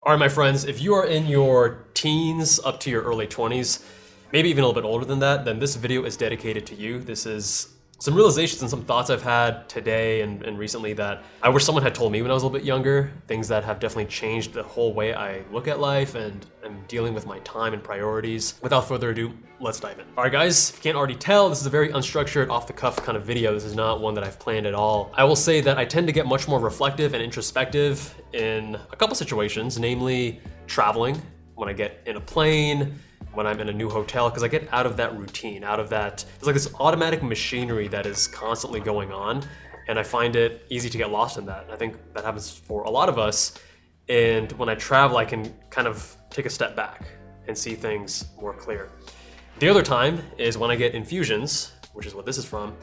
All right, my friends, if you are in your teens up to your early 20s, maybe even a little bit older than that, then this video is dedicated to you. This is some realizations and some thoughts I've had today and recently that I wish someone had told me when I was a little bit younger, things that have definitely changed the whole way I look at life and am dealing with my time and priorities. Without further ado, let's dive in. All right, guys, if you can't already tell, this is a very unstructured, off-the-cuff kind of video. This is not one that I've planned at all. I will say that I tend to get much more reflective and introspective in a couple situations, namely traveling, when I get in a plane, when I'm in a new hotel, because I get out of that routine, out of that, there's like this automatic machinery that is constantly going on, and I find it easy to get lost in that. I think that happens for a lot of us, and when I travel, I can kind of take a step back and see things more clear. The other time is when I get infusions, which is what this is from,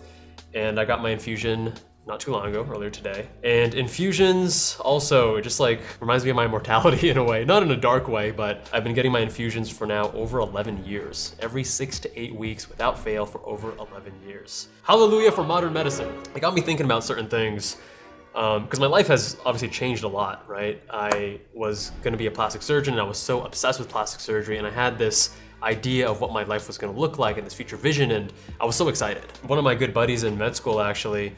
and I got my infusion not too long ago, earlier today. And infusions also, it just like reminds me of my mortality in a way, not in a dark way, but I've been getting my infusions for now over 11 years, every 6 to 8 weeks without fail for over 11 years. Hallelujah for modern medicine. It got me thinking about certain things because my life has obviously changed a lot, right? I was gonna be a plastic surgeon and I was so obsessed with plastic surgery, and I had this idea of what my life was gonna look like and this future vision, and I was so excited. One of my good buddies in med school actually,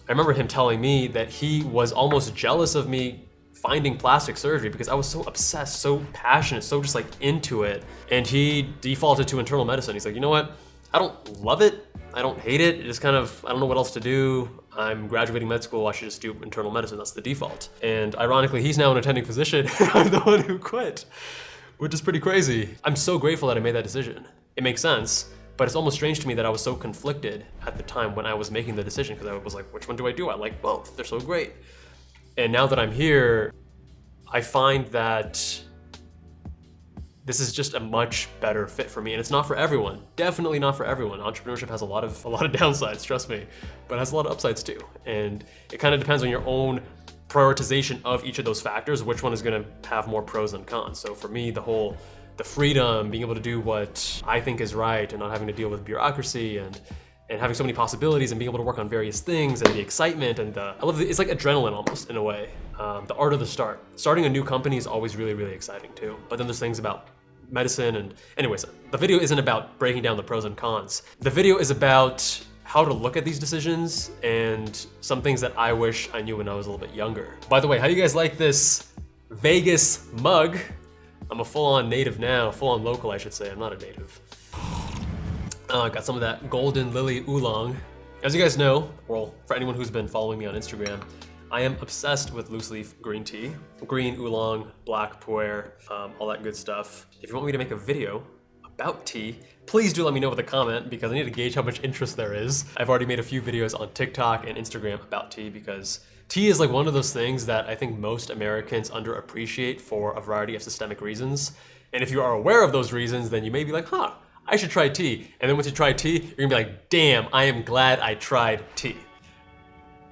I remember him telling me that he was almost jealous of me finding plastic surgery because I was so obsessed, so passionate, so just like into it. And he defaulted to internal medicine. He's like, you know what? I don't love it. I don't hate it. It just kind of, I don't know what else to do. I'm graduating med school. I should just do internal medicine. That's the default. And ironically, he's now an attending physician. I'm the one who quit, which is pretty crazy. I'm so grateful that I made that decision. It makes sense. But it's almost strange to me that I was so conflicted at the time when I was making the decision, because I was like, which one do I do? I like both, they're so great. And now that I'm here, I find that this is just a much better fit for me. And it's not for everyone, definitely not for everyone. Entrepreneurship has a lot of downsides, trust me, but it has a lot of upsides too. And it kind of depends on your own prioritization of each of those factors, which one is gonna have more pros than cons. So for me, the freedom, being able to do what I think is right and not having to deal with bureaucracy and having so many possibilities and being able to work on various things and the excitement and it's like adrenaline almost in a way. The art of the start. Starting a new company is always really, really exciting too. But then there's things about medicine and anyways, the video isn't about breaking down the pros and cons. The video is about how to look at these decisions and some things that I wish I knew when I was a little bit younger. By the way, how do you guys like this Vegas mug? I'm a full-on native now, full-on local, I should say. I'm not a native. Got some of that Golden Lily Oolong. As you guys know, well, for anyone who's been following me on Instagram, I am obsessed with loose leaf green tea. Green oolong, black pu'er, all that good stuff. If you want me to make a video about tea, please do let me know with a comment because I need to gauge how much interest there is. I've already made a few videos on TikTok and Instagram about tea because tea is like one of those things that I think most Americans underappreciate for a variety of systemic reasons. And if you are aware of those reasons, then you may be like, huh, I should try tea. And then once you try tea, you're gonna be like, damn, I am glad I tried tea.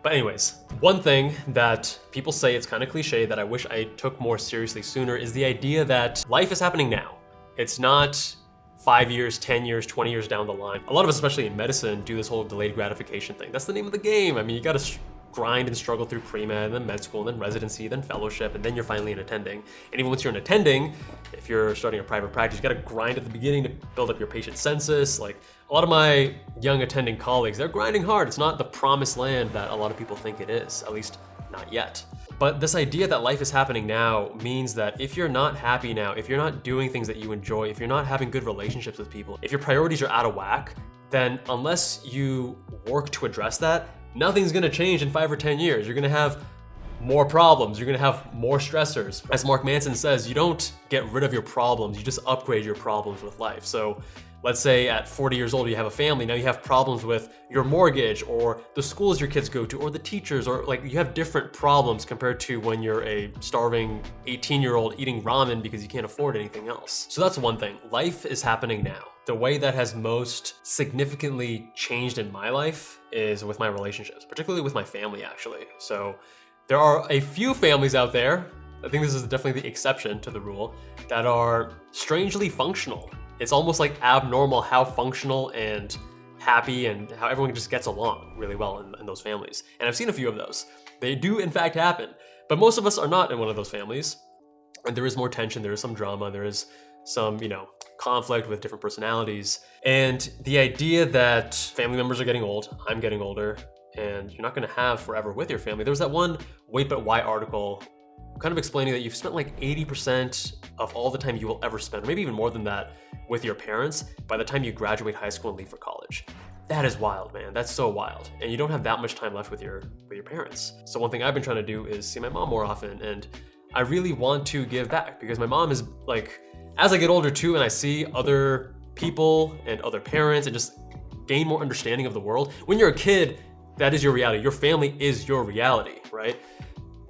But anyways, one thing that people say, it's kind of cliche, that I wish I took more seriously sooner is the idea that life is happening now. It's not 5 years, 10 years, 20 years down the line. A lot of us, especially in medicine, do this whole delayed gratification thing. That's the name of the game. I mean, you gotta grind and struggle through pre-med, and then med school, and then residency, then fellowship, and then you're finally an attending. And even once you're an attending, if you're starting a private practice, you gotta grind at the beginning to build up your patient census. Like a lot of my young attending colleagues, they're grinding hard. It's not the promised land that a lot of people think it is, at least not yet. But this idea that life is happening now means that if you're not happy now, if you're not doing things that you enjoy, if you're not having good relationships with people, if your priorities are out of whack, then unless you work to address that, nothing's gonna change in 5 or 10 years. You're gonna have more problems, you're gonna have more stressors. As Mark Manson says, you don't get rid of your problems, you just upgrade your problems with life. So let's say at 40 years old, you have a family, now you have problems with your mortgage or the schools your kids go to or the teachers, or like you have different problems compared to when you're a starving 18-year-old eating ramen because you can't afford anything else. So that's one thing, life is happening now. The way that has most significantly changed in my life is with my relationships, particularly with my family actually. So there are a few families out there, I think this is definitely the exception to the rule, that are strangely functional. It's almost like abnormal how functional and happy and how everyone just gets along really well in those families. And I've seen a few of those. They do in fact happen, but most of us are not in one of those families. And there is more tension, there is some drama, there is some, conflict with different personalities. And the idea that family members are getting old, I'm getting older, and you're not gonna have forever with your family. There was that one Wait But Why article kind of explaining that you've spent like 80% of all the time you will ever spend, maybe even more than that, with your parents by the time you graduate high school and leave for college. That is wild, man. That's so wild. And you don't have that much time left with your parents. So one thing I've been trying to do is see my mom more often, and I really want to give back because my mom is like, as I get older too, and I see other people and other parents and just gain more understanding of the world. When you're a kid, that is your reality. Your family is your reality, right?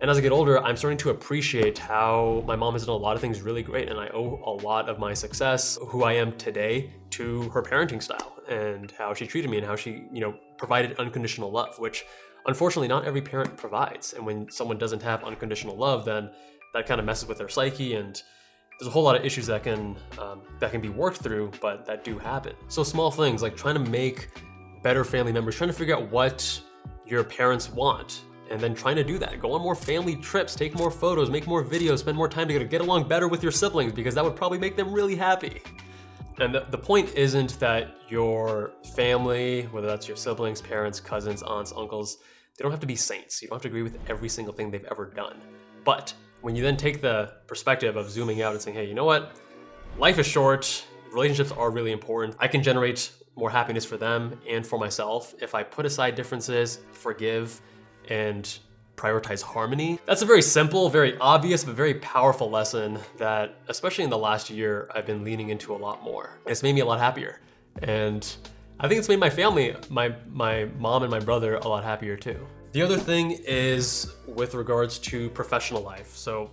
And as I get older, I'm starting to appreciate how my mom has done a lot of things really great, and I owe a lot of my success, who I am today, to her parenting style and how she treated me and how she, provided unconditional love, which unfortunately not every parent provides. And when someone doesn't have unconditional love, then that kind of messes with their psyche, and there's a whole lot of issues that can be worked through, but that do happen. So small things like trying to make better family members, trying to figure out what your parents want, and then trying to do that. Go on more family trips, take more photos, make more videos, spend more time together, get along better with your siblings, because that would probably make them really happy. And the point isn't that your family, whether that's your siblings, parents, cousins, aunts, uncles, they don't have to be saints. You don't have to agree with every single thing they've ever done. But when you then take the perspective of zooming out and saying, hey, you know what? Life is short, relationships are really important. I can generate more happiness for them and for myself if I put aside differences, forgive, and prioritize harmony. That's a very simple, very obvious, but very powerful lesson that, especially in the last year, I've been leaning into a lot more. It's made me a lot happier. And I think it's made my family, my mom and my brother, a lot happier too. The other thing is with regards to professional life. So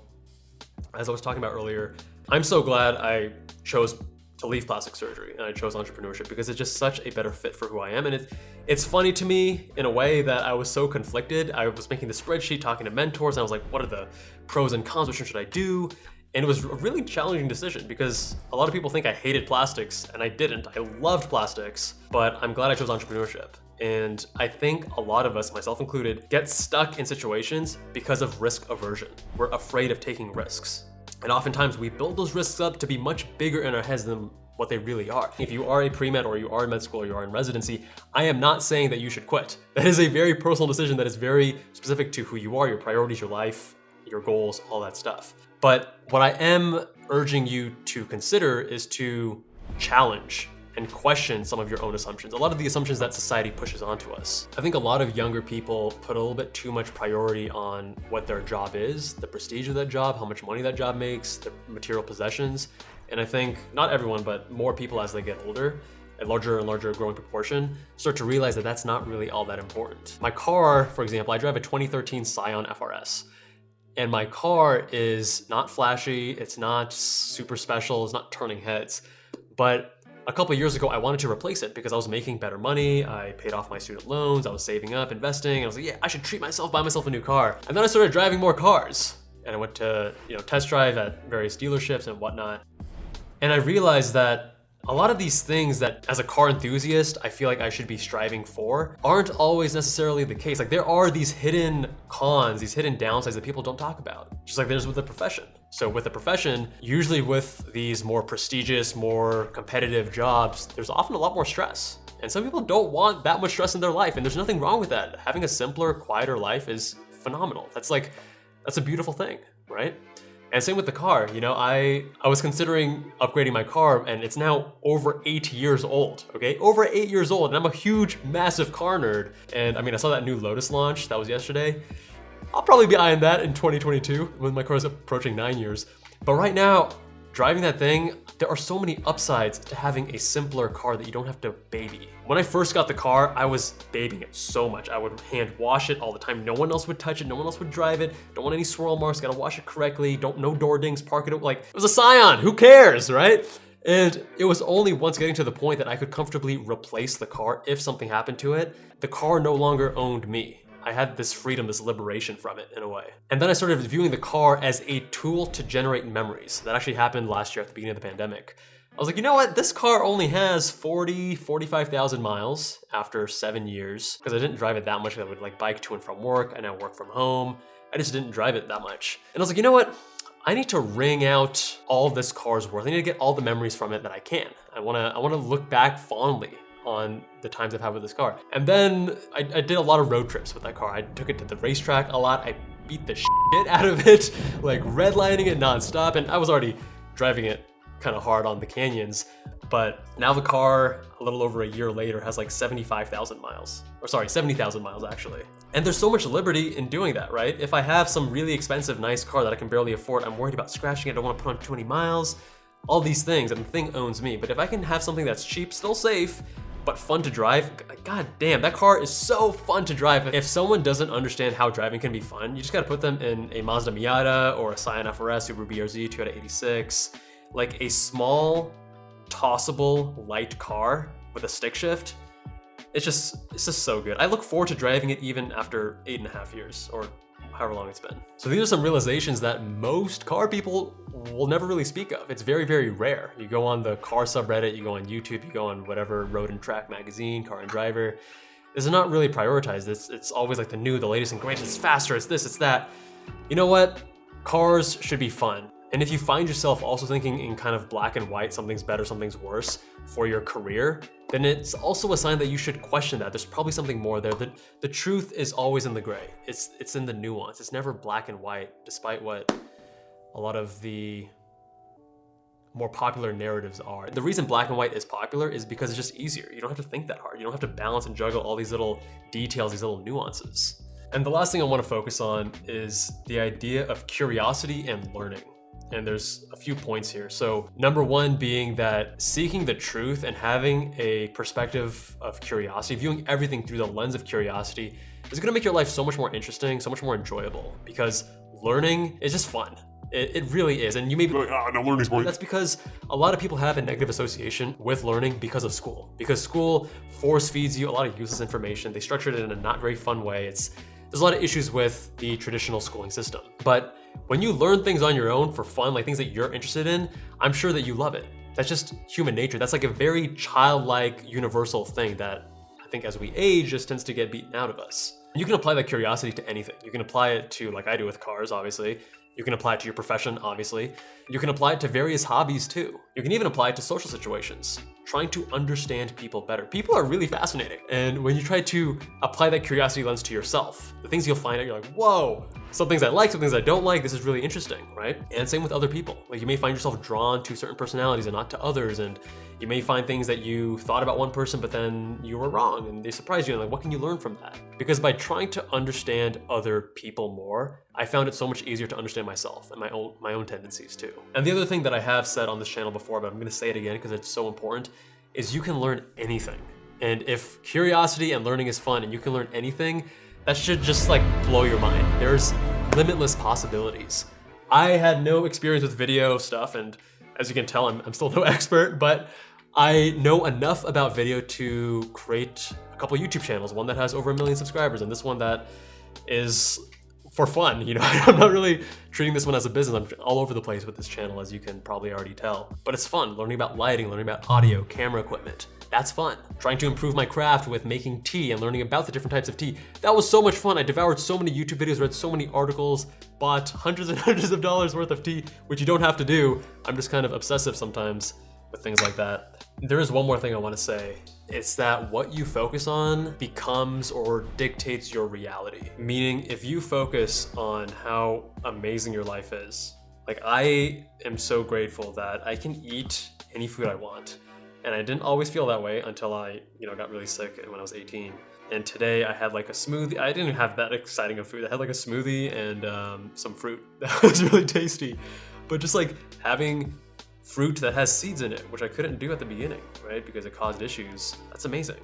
as I was talking about earlier, I'm so glad I chose to leave plastic surgery and I chose entrepreneurship because it's just such a better fit for who I am. And it's funny to me in a way that I was so conflicted. I was making the spreadsheet, talking to mentors, and I was like, what are the pros and cons? Which one should I do? And it was a really challenging decision because a lot of people think I hated plastics, and I didn't. I loved plastics, but I'm glad I chose entrepreneurship. And I think a lot of us, myself included, get stuck in situations because of risk aversion. We're afraid of taking risks. And oftentimes we build those risks up to be much bigger in our heads than what they really are. If you are a pre-med or you are in med school or you are in residency, I am not saying that you should quit. That is a very personal decision that is very specific to who you are, your priorities, your life, your goals, all that stuff. But what I am urging you to consider is to challenge and question some of your own assumptions. A lot of the assumptions that society pushes onto us. I think a lot of younger people put a little bit too much priority on what their job is, the prestige of that job, how much money that job makes, the material possessions. And I think not everyone, but more people as they get older, a larger and larger growing proportion, start to realize that that's not really all that important. My car, for example, I drive a 2013 Scion FRS. And my car is not flashy, it's not super special, it's not turning heads, but a couple of years ago, I wanted to replace it because I was making better money. I paid off my student loans. I was saving up, investing. And I was like, yeah, I should treat myself, buy myself a new car. And then I started driving more cars. And I went to, test drive at various dealerships and whatnot. And I realized that a lot of these things that as a car enthusiast, I feel like I should be striving for aren't always necessarily the case. Like there are these hidden cons, these hidden downsides that people don't talk about, just like there's with the profession. So with the profession, usually with these more prestigious, more competitive jobs, there's often a lot more stress. And some people don't want that much stress in their life, and there's nothing wrong with that. Having a simpler, quieter life is phenomenal. That's a beautiful thing, right? And same with the car, I was considering upgrading my car and it's now over 8 years old, okay? Over 8 years old, and I'm a huge, massive car nerd. And I saw that new Lotus launch, that was yesterday. I'll probably be eyeing that in 2022 when my car is approaching 9 years. But right now, driving that thing, there are so many upsides to having a simpler car that you don't have to baby. When I first got the car, I was babying it so much. I would hand wash it all the time. No one else would touch it. No one else would drive it. Don't want any swirl marks. Gotta wash it correctly. No door dings. Park it. It was a Scion. Who cares, right? And it was only once getting to the point that I could comfortably replace the car if something happened to it. The car no longer owned me. I had this freedom, this liberation from it in a way. And then I started viewing the car as a tool to generate memories. That actually happened last year at the beginning of the pandemic. I was like, you know what? This car only has 45,000 miles after 7 years because I didn't drive it that much. I would bike to and from work. I now work from home. I just didn't drive it that much. And I was like, you know what? I need to wring out all of this car's worth. I need to get all the memories from it that I can. I wanna look back fondly on the times I've had with this car. And then I did a lot of road trips with that car. I took it to the racetrack a lot. I beat the shit out of it, like redlining it nonstop. And I was already driving it kind of hard on the canyons, but now the car, a little over a year later, has like 75,000 miles. Or sorry, 70,000 miles actually. And there's so much liberty in doing that, right? If I have some really expensive, nice car that I can barely afford, I'm worried about scratching it, I don't want to put on too many miles, all these things, and the thing owns me. But if I can have something that's cheap, still safe, but fun to drive, god damn, that car is so fun to drive. If someone doesn't understand how driving can be fun, you just gotta put them in a Mazda Miata or a Scion FRS, Subaru BRZ, Toyota 86, like a small, tossable, light car with a stick shift. It's just so good. I look forward to driving it even after 8.5 years or however long it's been. So these are some realizations that most car people will never really speak of. It's very, very rare. You go on the car subreddit, you go on YouTube, you go on whatever Road and Track magazine, Car and Driver. This is not really prioritized. It's always like the new, the latest and greatest, it's faster, it's this, it's that. You know what? Cars should be fun. And if you find yourself also thinking in kind of black and white, something's better, something's worse for your career, then it's also a sign that you should question that. There's probably something more there. The truth is always in the gray. It's in the nuance. It's never black and white, despite what a lot of the more popular narratives are. The reason black and white is popular is because it's just easier. You don't have to think that hard. You don't have to balance and juggle all these little details, these little nuances. And the last thing I want to focus on is the idea of curiosity and learning. And there's a few points here. So number one being that seeking the truth and having a perspective of curiosity, viewing everything through the lens of curiosity, is gonna make your life so much more interesting, so much more enjoyable, because learning is just fun. It really is. And you may be like, no, learning's boring. That's because a lot of people have a negative association with learning because of school. Because school force feeds you a lot of useless information. They structured it in a not very fun way. There's a lot of issues with the traditional schooling system. But when you learn things on your own for fun, like things that you're interested in, I'm sure that you love it. That's just human nature. That's like a very childlike, universal thing that I think as we age just tends to get beaten out of us. You can apply that curiosity to anything. You can apply it to, like I do with cars, obviously. You can apply it to your profession, obviously. You can apply it to various hobbies too. You can even apply it to social situations, trying to understand people better. People are really fascinating. And when you try to apply that curiosity lens to yourself, the things you'll find out, you're like, whoa, some things I like, some things I don't like, this is really interesting, right? And same with other people. Like you may find yourself drawn to certain personalities and not to others. And you may find things that you thought about one person, but then you were wrong and they surprised you. And like, what can you learn from that? Because by trying to understand other people more, I found it so much easier to understand myself and my own tendencies too. And the other thing that I have said on this channel before, but I'm gonna say it again because it's so important, is you can learn anything. And if curiosity and learning is fun and you can learn anything, that should just like blow your mind. There's limitless possibilities. I had no experience with video stuff, and as you can tell, I'm still no expert, but I know enough about video to create a couple YouTube channels, one that has over 1 million subscribers and this one that is for fun. You know, I'm not really treating this one as a business. I'm all over the place with this channel, as you can probably already tell. But it's fun, learning about lighting, learning about audio, camera equipment. That's fun. Trying to improve my craft with making tea and learning about the different types of tea. That was so much fun. I devoured so many YouTube videos, read so many articles, bought hundreds and hundreds of dollars worth of tea, which you don't have to do. I'm just kind of obsessive sometimes with things like that. There is one more thing I want to say. It's that what you focus on becomes or dictates your reality. Meaning, if you focus on how amazing your life is, like I am so grateful that I can eat any food I want. And I didn't always feel that way until I, got really sick when I was 18. And today I had like a smoothie. I didn't have that exciting of food. I had like a smoothie and some fruit. That was really tasty. But just like having fruit that has seeds in it, which I couldn't do at the beginning, right? Because it caused issues. That's amazing.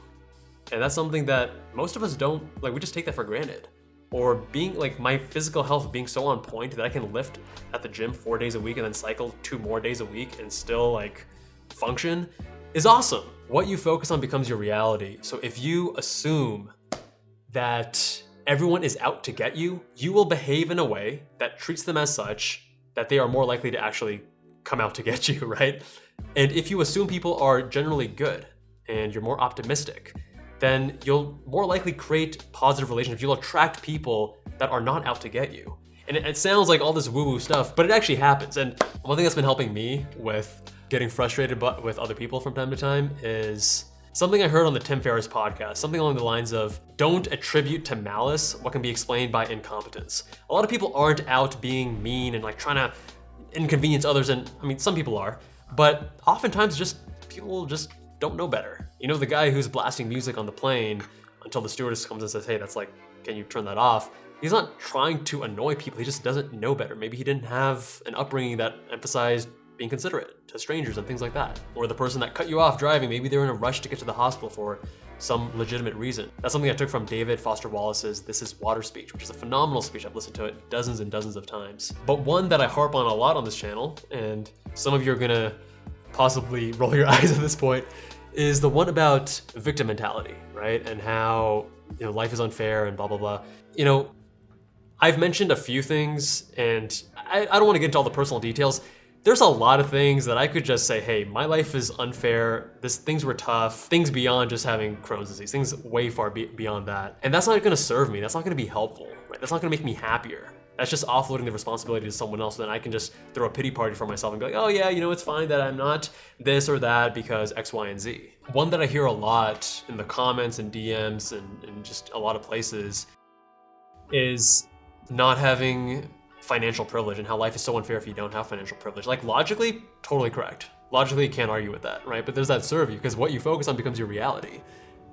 And that's something that most of us don't, like we just take that for granted. Or being like my physical health being so on point that I can lift at the gym 4 days a week and then cycle 2 more days a week and still like function is awesome. What you focus on becomes your reality. So if you assume that everyone is out to get you, you will behave in a way that treats them as such that they are more likely to actually come out to get you, right? And if you assume people are generally good and you're more optimistic, then you'll more likely create positive relationships. You'll attract people that are not out to get you. And it sounds like all this woo-woo stuff, but it actually happens. And one thing that's been helping me with getting frustrated with other people from time to time is something I heard on the Tim Ferriss podcast, something along the lines of, don't attribute to malice what can be explained by incompetence. A lot of people aren't out being mean and like trying to inconvenience others, and I mean, some people are, but oftentimes people just don't know better. You know, the guy who's blasting music on the plane until the stewardess comes and says, hey, that's like, can you turn that off? He's not trying to annoy people, he just doesn't know better. Maybe he didn't have an upbringing that emphasized being considerate to strangers and things like that. Or the person that cut you off driving, maybe they were in a rush to get to the hospital for some legitimate reason. That's something I took from David Foster Wallace's This Is Water speech, which is a phenomenal speech. I've listened to it dozens and dozens of times. But one that I harp on a lot on this channel, and some of you are gonna possibly roll your eyes at this point, is the one about victim mentality, right? And how, you know, life is unfair and blah, blah, blah. You know, I've mentioned a few things, and I don't want to get into all the personal details. There's a lot of things that I could just say, hey, my life is unfair, things were tough, things beyond just having Crohn's disease, things way far beyond that. And that's not gonna serve me, that's not gonna be helpful, right? That's not gonna make me happier. That's just offloading the responsibility to someone else, then I can just throw a pity party for myself and be like, oh yeah, you know, it's fine that I'm not this or that because X, Y, and Z. One that I hear a lot in the comments and DMs and just a lot of places is not having financial privilege and how life is so unfair if you don't have financial privilege. Like logically, totally correct. Logically, you can't argue with that, right? But does that serve you? Because what you focus on becomes your reality,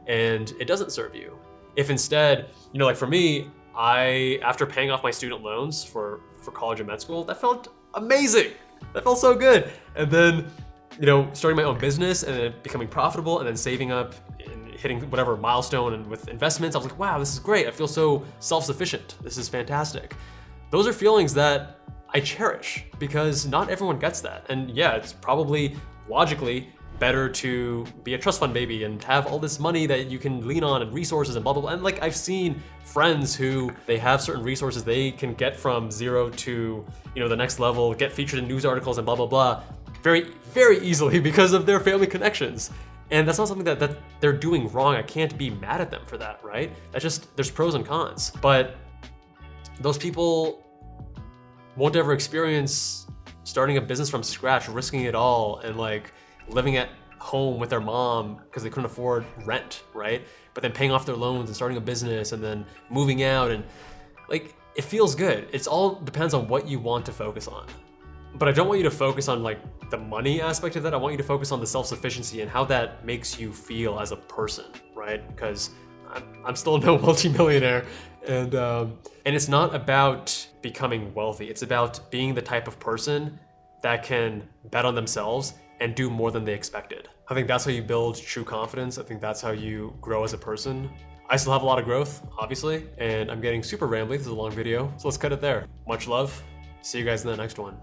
and it doesn't serve you. If instead, you know, like for me, after paying off my student loans for college and med school, that felt amazing. That felt so good. And then, you know, starting my own business and then becoming profitable and then saving up and hitting whatever milestone and with investments, I was like, wow, this is great. I feel so self-sufficient. This is fantastic. Those are feelings that I cherish because not everyone gets that. And yeah, it's probably logically better to be a trust fund baby and have all this money that you can lean on and resources and blah, blah, blah. And like I've seen friends who they have certain resources they can get from zero to, you know, the next level, get featured in news articles and blah, blah, blah, very, very easily because of their family connections. And that's not something that they're doing wrong. I can't be mad at them for that, right? That's just, there's pros and cons. But those people won't ever experience starting a business from scratch, risking it all, and like living at home with their mom because they couldn't afford rent, right? But then paying off their loans and starting a business and then moving out, and like, it feels good. It's all depends on what you want to focus on. But I don't want you to focus on like the money aspect of that. I want you to focus on the self-sufficiency and how that makes you feel as a person, right? Because I'm still no multimillionaire, and it's not about becoming wealthy. It's about being the type of person that can bet on themselves and do more than they expected. I think that's how you build true confidence. I think that's how you grow as a person. I still have a lot of growth, obviously, and I'm getting super rambly. This is a long video, so let's cut it there. Much love. See you guys in the next one.